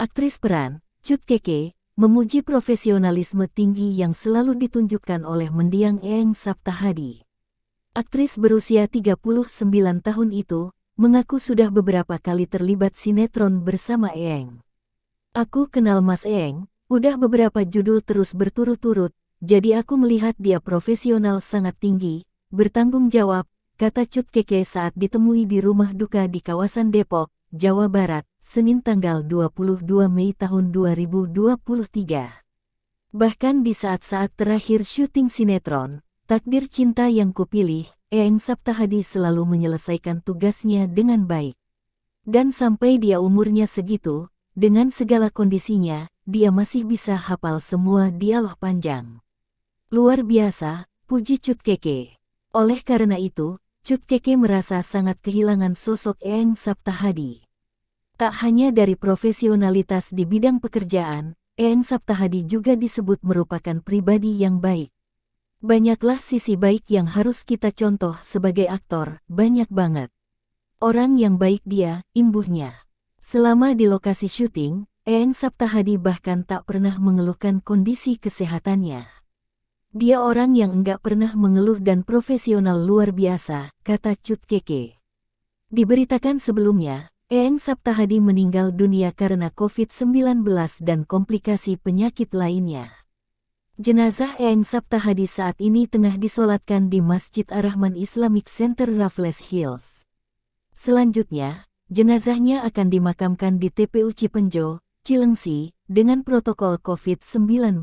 Aktris peran, Cut Keke, memuji profesionalisme tinggi yang selalu ditunjukkan oleh mendiang Eeng Saptahadi. Aktris berusia 39 tahun itu, mengaku sudah beberapa kali terlibat sinetron bersama Eeng. "Aku kenal Mas Eeng, udah beberapa judul terus berturut-turut, jadi aku melihat dia profesional sangat tinggi, bertanggung jawab," kata Cut Keke saat ditemui di rumah duka di kawasan Depok, Jawa Barat, Senin tanggal 22 Mei tahun 2023. Bahkan di saat-saat terakhir syuting sinetron, Takdir Cinta Yang Kupilih, Eeng Saptahadi selalu menyelesaikan tugasnya dengan baik. Dan sampai dia umurnya segitu, dengan segala kondisinya, dia masih bisa hafal semua dialog panjang. "Luar biasa," puji Cut Keke. Oleh karena itu, Cut Keke merasa sangat kehilangan sosok Eeng Saptahadi. Tak hanya dari profesionalitas di bidang pekerjaan, Eeng Saptahadi juga disebut merupakan pribadi yang baik. "Banyaklah sisi baik yang harus kita contoh sebagai aktor, banyak banget. Orang yang baik dia," imbuhnya. Selama di lokasi syuting, Eeng Saptahadi bahkan tak pernah mengeluhkan kondisi kesehatannya. "Dia orang yang enggak pernah mengeluh dan profesional luar biasa," kata Cut Keke. Diberitakan sebelumnya, Eeng Saptahadi meninggal dunia karena COVID-19 dan komplikasi penyakit lainnya. Jenazah Eeng Saptahadi saat ini tengah disolatkan di Masjid Ar-Rahman Islamic Center Raffles Hills. Selanjutnya, jenazahnya akan dimakamkan di TPU Cipenjo, Cilengsi, dengan protokol COVID-19.